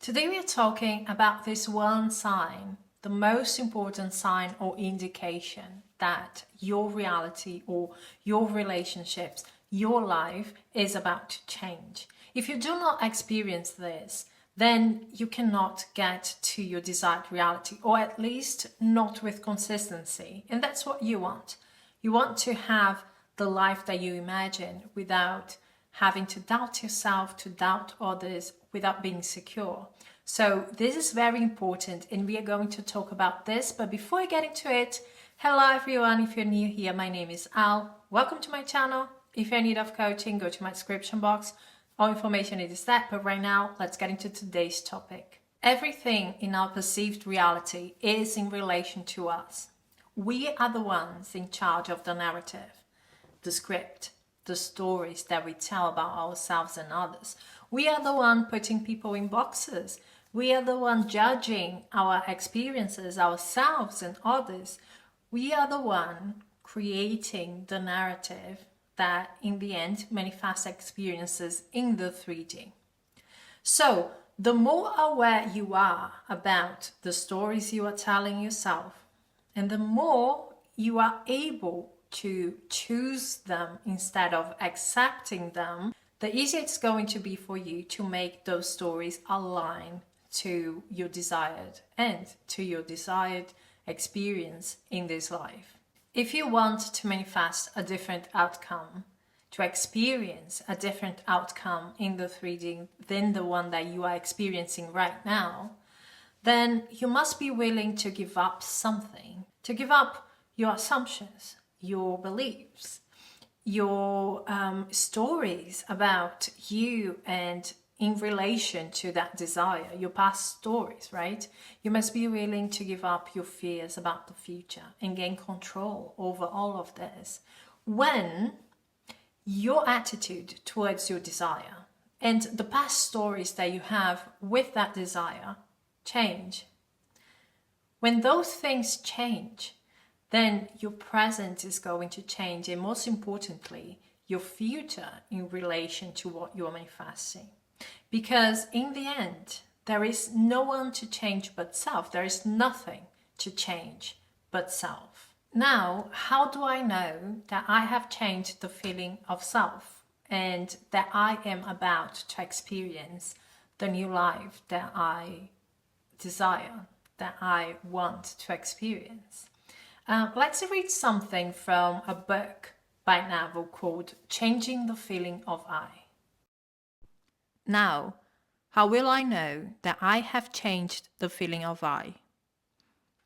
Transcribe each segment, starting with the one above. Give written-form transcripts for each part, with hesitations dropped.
Today we are talking about this one sign, the most important sign or indication that your reality or your relationships, your life is about to change. If you do not experience this, then you cannot get to your desired reality, or at least not with consistency. And that's what you want. You want to have the life that you imagine without having to doubt yourself, to doubt others, without being secure. So this is very important and we are going to talk about this. But before I get into it, hello everyone. If you're new here, my name is Al. Welcome to my channel. If you're in need of coaching, go to my description box. All information is there. But right now, let's get into today's topic. Everything in our perceived reality is in relation to us. We are the ones in charge of the narrative, the script, the stories that we tell about ourselves and others. We are the one putting people in boxes. We are the one judging our experiences, ourselves and others. We are the one creating the narrative that in the end manifests experiences in the 3D. So the more aware you are about the stories you are telling yourself, and the more you are able to choose them instead of accepting them, the easier it's going to be for you to make those stories align to your desired end, to your desired experience in this life. If you want to manifest a different outcome, to experience a different outcome in the 3D than the one that you are experiencing right now, then you must be willing to give up something, to give up your assumptions, your beliefs, your stories about you and in relation to that desire, your past stories, right? You must be willing to give up your fears about the future and gain control over all of this. When your attitude towards your desire and the past stories that you have with that desire change, when those things change, then your present is going to change, and most importantly, your future in relation to what you're manifesting. Because in the end, there is no one to change but self. There is nothing to change but self. Now, how do I know that I have changed the feeling of self and that I am about to experience the new life that I desire, that I want to experience? Let's read something from a book by Neville called Changing the Feeling of I. Now, how will I know that I have changed the feeling of I?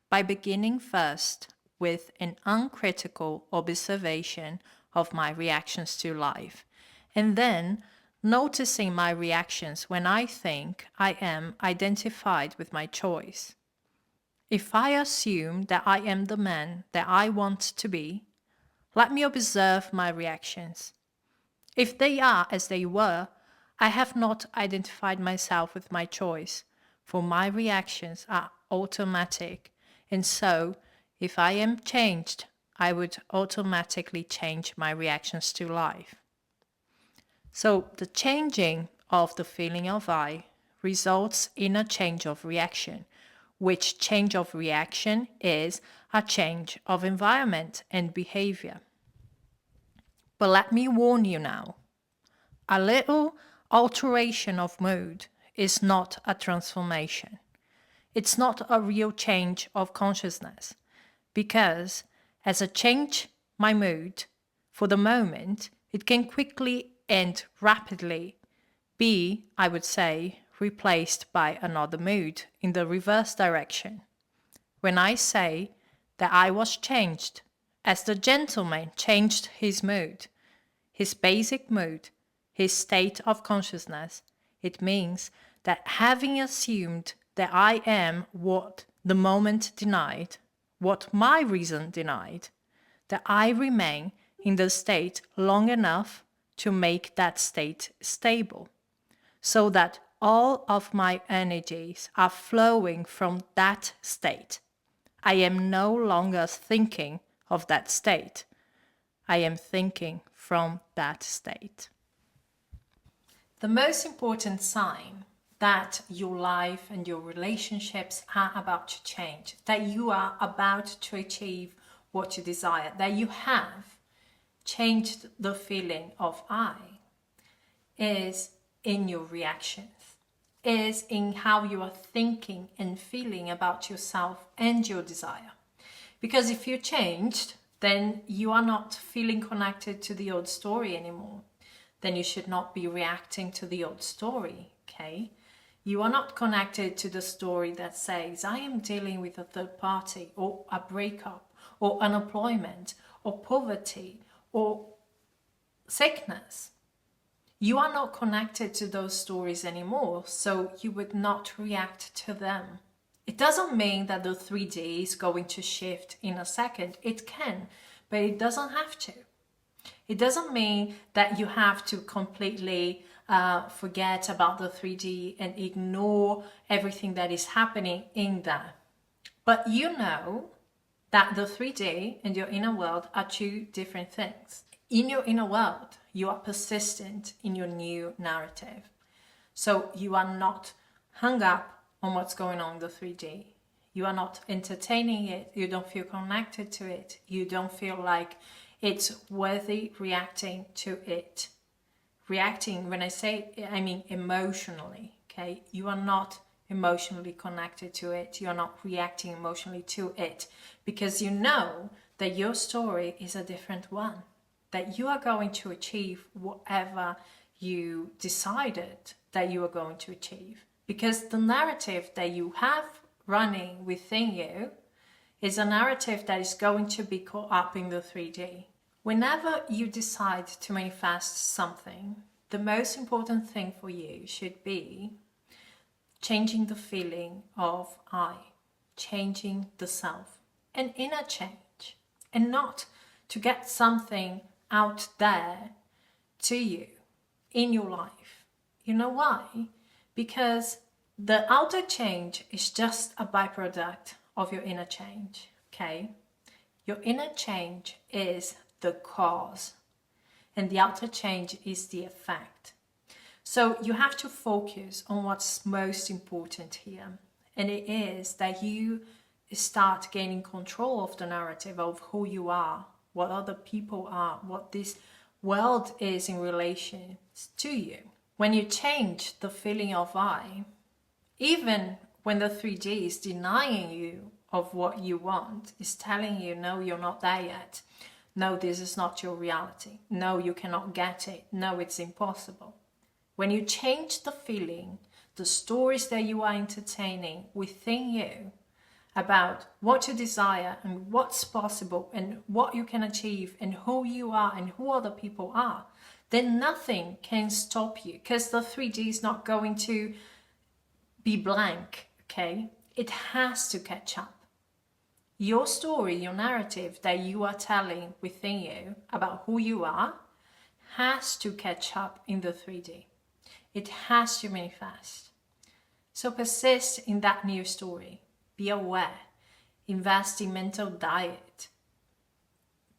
By beginning first with an uncritical observation of my reactions to life, and then noticing my reactions when I think I am identified with my choice. If I assume that I am the man that I want to be, let me observe my reactions. If they are as they were, I have not identified myself with my choice, for my reactions are automatic, and so, if I am changed, I would automatically change my reactions to life. So, the changing of the feeling of I results in a change of reaction, which change of reaction is a change of environment and behavior. But let me warn you now, a little alteration of mood is not a transformation. It's not a real change of consciousness, because as I change my mood for the moment, it can quickly and rapidly be, I would say, replaced by another mood in the reverse direction. When I say that I was changed, as the gentleman changed his mood, his basic mood, his state of consciousness, it means that having assumed that I am what the moment denied, what my reason denied, that I remain in the state long enough to make that state stable, so that all of my energies are flowing from that state. I am no longer thinking of that state. I am thinking from that state. The most important sign that your life and your relationships are about to change, that you are about to achieve what you desire, that you have changed the feeling of I, is in your reactions, is in how you are thinking and feeling about yourself and your desire. Because if you changed, then you are not feeling connected to the old story anymore. Then you should not be reacting to the old story, okay? You are not connected to the story that says, I am dealing with a third party, or a breakup, or unemployment, or poverty, or sickness. You are not connected to those stories anymore, so you would not react to them. It doesn't mean that the 3D is going to shift in a second. It can, but it doesn't have to. It doesn't mean that you have to completely forget about the 3D and ignore everything that is happening in there. But you know that the 3D and your inner world are two different things. In your inner world, you are persistent in your new narrative. So you are not hung up on what's going on in the 3D. You are not entertaining it. You don't feel connected to it. You don't feel like it's worthy reacting to it. Reacting, when I say, I mean emotionally, okay? You are not emotionally connected to it. You are not reacting emotionally to it, because you know that your story is a different one, that you are going to achieve whatever you decided that you are going to achieve. Because the narrative that you have running within you is a narrative that is going to be caught up in the 3D. Whenever you decide to manifest something, the most important thing for you should be changing the feeling of I, changing the self, an inner change, and not to get something out there to you in your life. You know why? Because the outer change is just a byproduct of your inner change, okay? Your inner change is the cause, and the outer change is the effect. So you have to focus on what's most important here, and it is that you start gaining control of the narrative of who you are, what other people are, what this world is in relation to you. When you change the feeling of I, even when the 3D is denying you of what you want, is telling you, no, you're not there yet. No, this is not your reality. No, you cannot get it. No, it's impossible. When you change the feeling, the stories that you are entertaining within you about what you desire and what's possible and what you can achieve and who you are and who other people are, then nothing can stop you, because the 3D is not going to be blank, okay? It has to catch up. Your story, your narrative that you are telling within you about who you are has to catch up in the 3D. It has to manifest. So persist in that new story. Be aware. Invest in mental diet.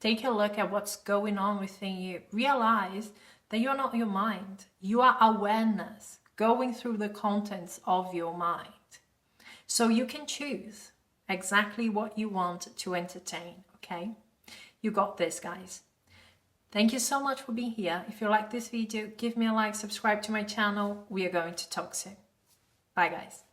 Take a look at what's going on within you. Realize that you're not your mind. You are awareness going through the contents of your mind. So you can choose exactly what you want to entertain, okay? You got this, guys. Thank you so much for being here. If you like this video, give me a like, subscribe to my channel. We are going to talk soon. Bye, guys.